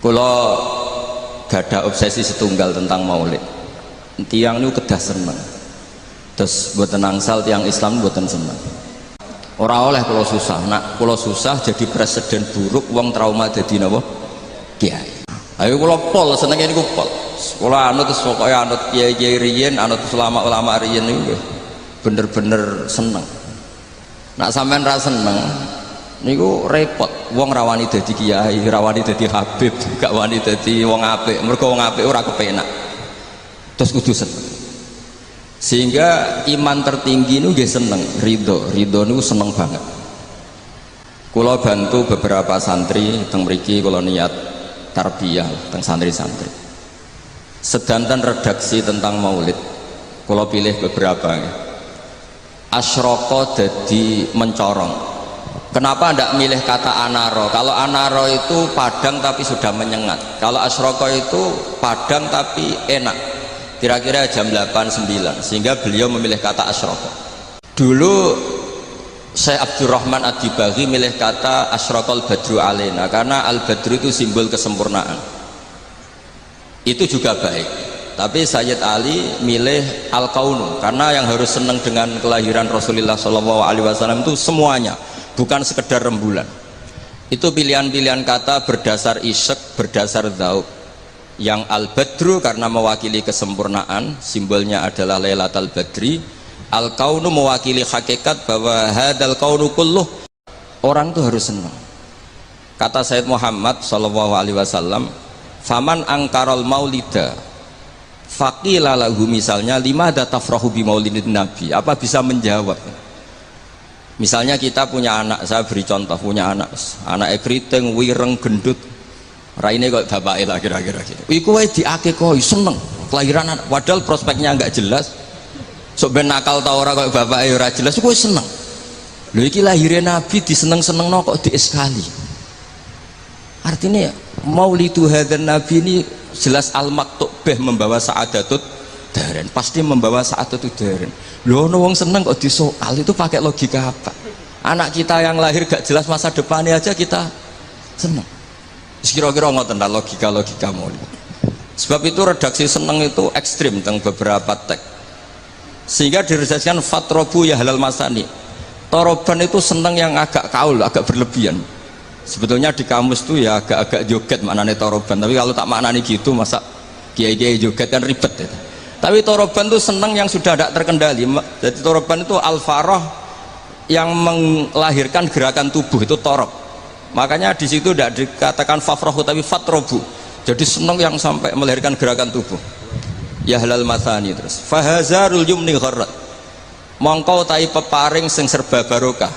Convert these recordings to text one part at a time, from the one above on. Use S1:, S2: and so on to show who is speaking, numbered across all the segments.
S1: Kula gada obsesi setunggal tentang maulid. Tiang niku kedah seneng. Terus mboten angsal tiang Islam mboten seneng. Ora oleh kula susah. Nak kula susah jadi presiden buruk, wong trauma dadi napa? Kiai. Ayo kula pol senenge niku pol. Kula anut terus pokoke anut kiai-kiai riyen, anut ulama-ulama riyen niku bener-bener seneng. Nak sampean ra seneng niku repot. Wong rawani dadi kiai, rawani dadi habib, gak wani dadi wong apik. Mergo wong apik ora kepenak. Terus kudu seneng. Sehingga iman tertinggi niku nggih seneng, ridho niku seneng banget. Kula bantu beberapa santri teng mriki, kula niat tarbiyah teng santri-santri. Sedanten redaksi tentang maulid. Kula pilih beberapa. Asyraka dadi mencorong. Kenapa tidak milih kata anaro? Kalau anaro itu padang tapi sudah menyengat. Kalau asyraka itu padang tapi enak. Kira-kira jam 8-9. Sehingga beliau memilih kata asyraka. Dulu Syekh Abdurrahman Ad-Dibaghi milih kata asyraqal badru alaina, karena al-badru itu simbol kesempurnaan. Itu juga baik. Tapi Sayyid Ali milih al-kaunu, karena yang harus senang dengan kelahiran Rasulullah SAW itu semuanya, bukan sekedar rembulan. Itu pilihan-pilihan kata berdasar isyq, berdasar dzauq. Yang al-badru karena mewakili kesempurnaan, simbolnya adalah Lailatul Badri. Al-kaunu mewakili hakikat bahwa hadal kaunu kulluh, orang itu harus senang. Kata Sayyid Muhammad SAW, faman angkarol maulida faqila lahu, misalnya limada tafrahu bi maulidin nabi, apa bisa menjawab? Misalnya kita punya anak, saya beri contoh, punya anak keriting, wireng, gendut, raine kok bapake lah kira-kira gitu. Iku wae diakekoi seneng kelahiran anak, padahal prospeknya enggak jelas. Sok ben nakal ta ora kok bapake ora jelas, iku seneng. Lho iki lahirnya nabi diseneng-senengno kok dieskali. Artinya maulidu hadzal nabi ini jelas al-maktub beh membawa sa'adatut daren, pasti membawa sa'adatut daren. Lho ono wong seneng kok disoal, itu pakai logika apa? Anak kita yang lahir gak jelas masa depannya aja kita seneng. Kira-kira ngoten ta logika maulid. Sebab itu redaksi seneng itu ekstrim tentang beberapa teks. Sehingga diredaksikan fatrobu ya halal masani. Toroban itu seneng yang agak kaul, agak berlebihan. Sebetulnya di kamus tuh ya agak-agak joget maknanya toroban, tapi kalau tak maknanya gitu masa kiai-kiai joget kan ribet ya. Tapi toroban itu seneng yang sudah tidak terkendali. Jadi toroban itu al-farah yang melahirkan gerakan tubuh, itu torob. Makanya di situ tidak dikatakan fafrahu tapi fatrobu. Jadi seneng yang sampai melahirkan gerakan tubuh. Ya halal masani. Terus fahazarul yumni gharrat, mongkau tai peparing sing serba barokah.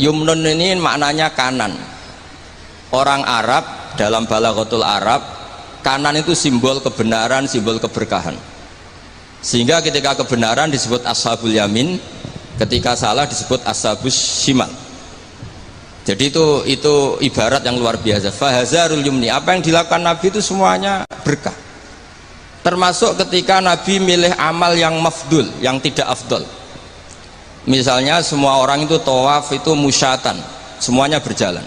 S1: Yumnun ini maknanya kanan. Orang Arab dalam balaghatul Arab, kanan itu simbol kebenaran, simbol keberkahan. Sehingga ketika kebenaran disebut ashabul yamin, ketika salah disebut ashabus shimal. Jadi itu ibarat yang luar biasa. Fahazarul yumni, apa yang dilakukan Nabi itu semuanya berkah. Termasuk ketika Nabi milih amal yang mafdul, yang tidak afdol. Misalnya semua orang itu tawaf itu musyatan, semuanya berjalan.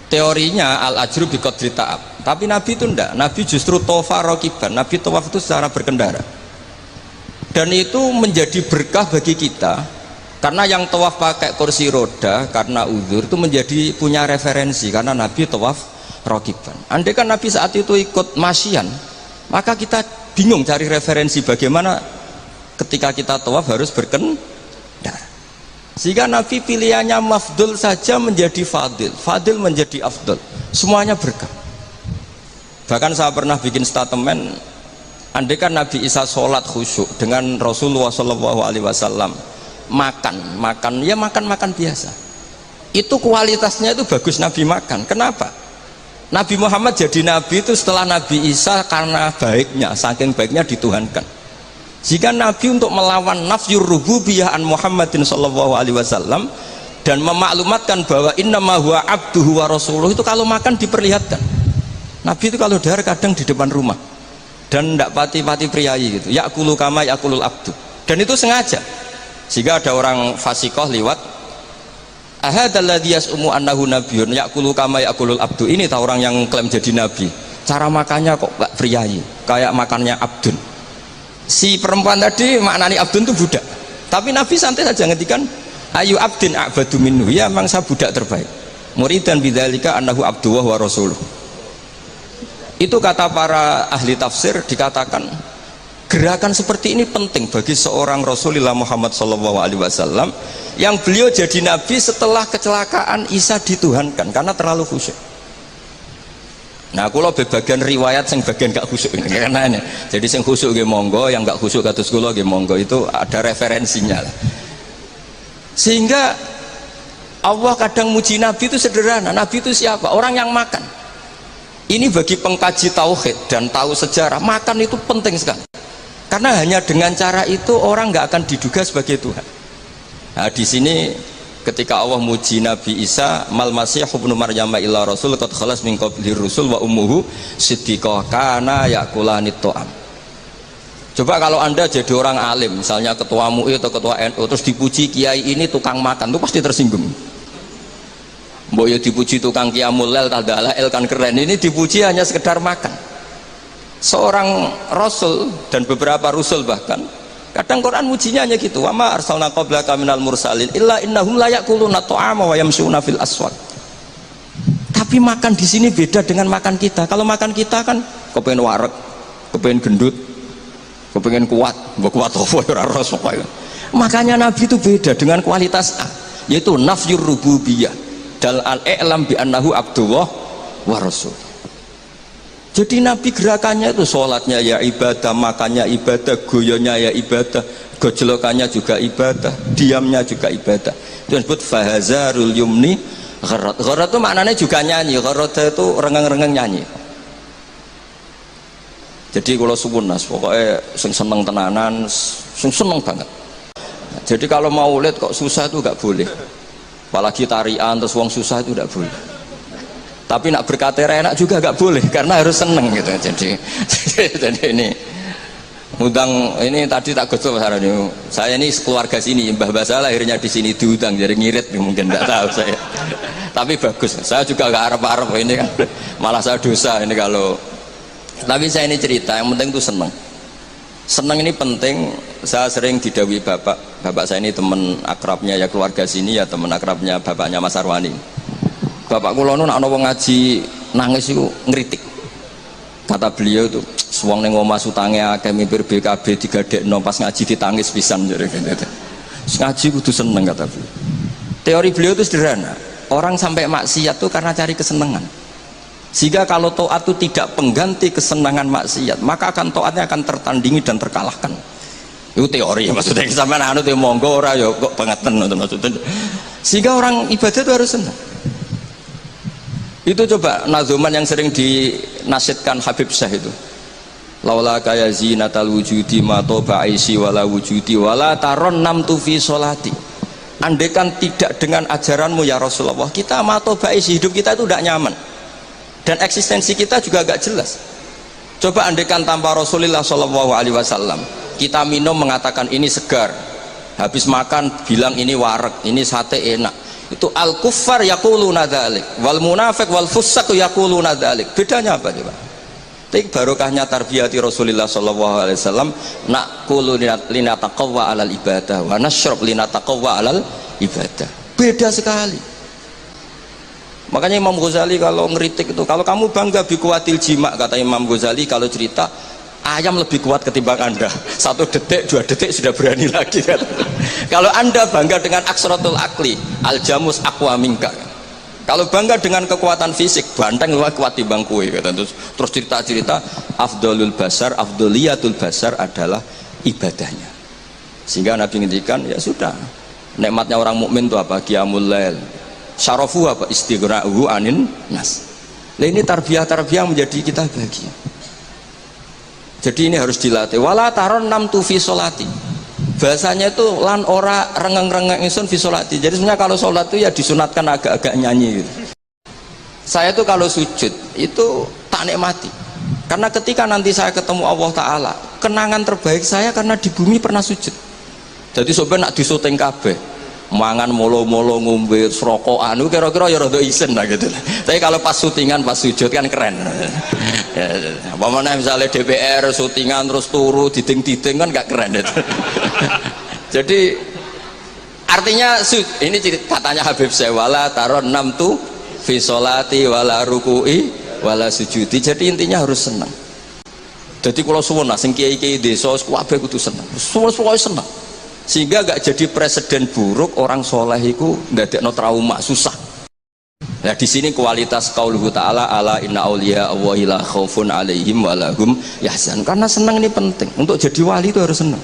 S1: Teorinya al-ajru bi qadri ta'ab. Tapi Nabi itu enggak, Nabi justru tawafa raqiban. Nabi tawaf itu secara berkendara. Dan itu menjadi berkah bagi kita, karena yang tawaf pakai kursi roda karena uzur itu menjadi punya referensi, karena Nabi tawaf raqiban. Andai kan Nabi saat itu ikut masyian, maka kita bingung cari referensi bagaimana ketika kita tawaf harus berkendara. Sehingga Nabi pilihannya mafdul saja menjadi fadil, fadil menjadi afdol, semuanya berkah. Bahkan saya pernah bikin statement, andai kan Nabi Isa sholat khusyuk dengan Rasulullah SAW makan biasa, itu kualitasnya itu bagus Nabi makan. Kenapa? Nabi Muhammad jadi Nabi itu setelah Nabi Isa karena baiknya, saking baiknya dituhankan. Jika Nabi untuk melawan nafyur rububiyah an Muhammadin SAW dan memaklumatkan bahwa innama huwa abduhu wa rasuluh, itu kalau makan diperlihatkan. Nabi itu kalau dahar kadang di depan rumah dan tidak pati-pati priayi gitu, yakulu kama yakulul abdu, dan itu sengaja. Sehingga ada orang fasikoh liwat, ahadalladzi yas'umu annahu nabiyyun ya'kulu kama ya'kulul abdu. Ini tahu orang yang klaim jadi nabi, cara makannya kok gak priayi kayak makannya abdun. Si perempuan tadi maknani abdun itu budak, tapi Nabi santai saja ngendikan ayu abdin a'badu minhu, ya memang saya budak terbaik, muridan bidzalika annahu abduhu wa rasuluh. Itu kata para ahli tafsir, dikatakan gerakan seperti ini penting bagi seorang Rasulullah Muhammad SAW yang beliau jadi nabi setelah kecelakaan Isa dituhankan karena terlalu khusyuk. Nah, kalau bagian riwayat yang bagian gak khusyuk karena ini. Jadi yang khusyuk nggih monggo, yang gak khusyuk kados kula nggih monggo, itu ada referensinya lah. Sehingga Allah kadang muji nabi itu sederhana. Nabi itu siapa? Orang yang makan. Ini bagi pengkaji tauhid dan tahu sejarah, makan itu penting sekali. Karena hanya dengan cara itu orang nggak akan diduga sebagai Tuhan. Nah, di sini ketika Allah muji Nabi Isa, mal masih ibnu Maryam illa rasul qad khalas min qablihi rusul wa ummuhu siddiqah kana yakulanit ta'am. Coba kalau Anda jadi orang alim, misalnya ketua MUI atau ketua NU, terus dipuji kiai ini tukang makan, itu pasti tersinggung. Mbok ya dipuji tukang qiyamul lail tadalail kan keren, ini dipuji hanya sekedar makan. Seorang rasul dan beberapa rasul bahkan kadang Quran mujinya hanya gitu, wa ma arsalna qablaka minal mursalin illa innahum la yaquluna ta'ama wa yamshuna fil aswaq. Tapi makan di sini beda dengan makan kita. Kalau makan kita kan kepengen wareg, kepengen gendut, kepengen kuat, mbok kuat apa ora ros pokoke. Makanya Nabi itu beda dengan kualitas A, yaitu nafyur rububiyah dal al-i'lam bi annahu abdullah wa rasul. Jadi Nabi gerakannya itu sholatnya ya ibadah, makannya ibadah, goyonya ya ibadah, gojlokannya juga ibadah, diamnya juga ibadah. Itu disebut fahazarul yumni gharat. Gharat itu maknanya juga nyanyi, gharat itu rengeng-rengeng nyanyi. Jadi kalau suwun nas, pokoknya sing seneng tenanan, sing seneng banget. Jadi kalau mau lihat kok susah itu gak boleh. Apalagi tarian terus wong susah itu gak boleh. Tapi nak berkatera enak juga gak boleh karena harus seneng gitu. Jadi ini udang ini tadi tak gosok ini. Saya ini keluarga sini, Mbah Basah akhirnya di sini diutang jadi ngirit mungkin tidak tahu saya. Tapi bagus. Saya juga gak harap-harap ini kan malah saya dosa ini kalau. Tapi saya ini cerita yang penting itu seneng. Seneng ini penting. Saya sering didhawuhi bapak saya ini teman akrabnya ya keluarga sini ya teman akrabnya bapaknya Mas Arwani. Bapak kula nu nek ana wong ngaji nangis iku ngritik. Kata beliau itu, "Wong ning omah utange akeh mimpir BKB digadekno pas ngaji ditangis pisan." Ngaji kudu seneng kata beliau. Teori beliau itu sederhana. Orang sampai maksiat itu karena cari kesenangan. Sehingga kalau taat itu tidak pengganti kesenangan maksiat, maka akan taatnya akan tertandingi dan terkalahkan. Itu teori maksudnya sampean anu te monggo ora ya kok pengeten maksudnya. Sehingga orang ibadah itu harus senang. Itu coba nazuman yang sering dinasidkan Habib Syekh itu. Laula kaya zinatal wujudi ma toba aisi wala wujudi wala taron namtu fi sholati. Andaikan tidak dengan ajaranmu ya Rasulullah, kita ma toba aisi, hidup kita itu tidak nyaman. Dan eksistensi kita juga agak jelas. Coba andaikan tanpa Rasulullah SAW, kita minum mengatakan ini segar, habis makan bilang ini wareg, ini sate enak. Itu al-kuffar yaquluna dzalik wal munafiq wal fusaq yaquluna dzalik. Bedanya apa coba? Tapi barokahnya tarbiyati Rasulullah sallallahu alaihi wasallam, naqulu linataqawwa alal ibadah wa nashrab linataqawwa alal ibadah. Beda sekali. Makanya Imam Ghazali kalau ngeritik itu, kalau kamu bangga bi kuwatil jima, kata Imam Ghazali kalau cerita ayam lebih kuat ketimbang Anda, 1 detik 2 detik sudah berani lagi kan? Kalau Anda bangga dengan aksratul akli, aljamus aqwa minka. Kalau bangga dengan kekuatan fisik, banteng lebih kuat timbang kue kata. Terus cerita-cerita afdalul basar, afdaliyatul basar adalah ibadahnya. Sehingga Nabi ngendikan ya sudah, nikmatnya orang mukmin itu apa? Qiyamul lail. Syarafu apa? Istighra'uhu anin nas. Nah, ini tarbiyah-tarbiyah menjadi kita bahagia. Jadi ini harus dilatih. Wala taron nam tu fi sholati. Bahasanya itu lan ora rengeng-rengeng ingsun fi sholati. Jadi sebenarnya kalau sholat itu ya disunatkan agak-agak nyanyi gitu. Saya tuh kalau sujud itu tak nikmati. Karena ketika nanti saya ketemu Allah Ta'ala, kenangan terbaik saya karena di bumi pernah sujud. Jadi sebenarnya nak disuting kabeh, mangan molo-molo ngombe rokokan itu kira-kira ya rada isen lah gitu. Tapi kalau pas syutingan pas sujud kan keren. Ya, apa mana misalnya DPR syutingan terus turu diding-diding kan gak keren itu. Jadi artinya ini katanya Habib Sewala taron 6 tuh fi sholati wala ruku'i wala sujudi. Jadi intinya harus senang. Jadi kalau suwun lah sing kiai-kiai desa kabeh kudu senang. Suwe-suwe senang. Sehingga gak jadi presiden buruk orang soleh itu ndadekno trauma susah. Nah di sini kualitas qauluhu ta'ala ala inna auliya Allahi la khaufun alaihim wa lahum yahzanun. Karena senang ini penting. Untuk jadi wali itu harus senang.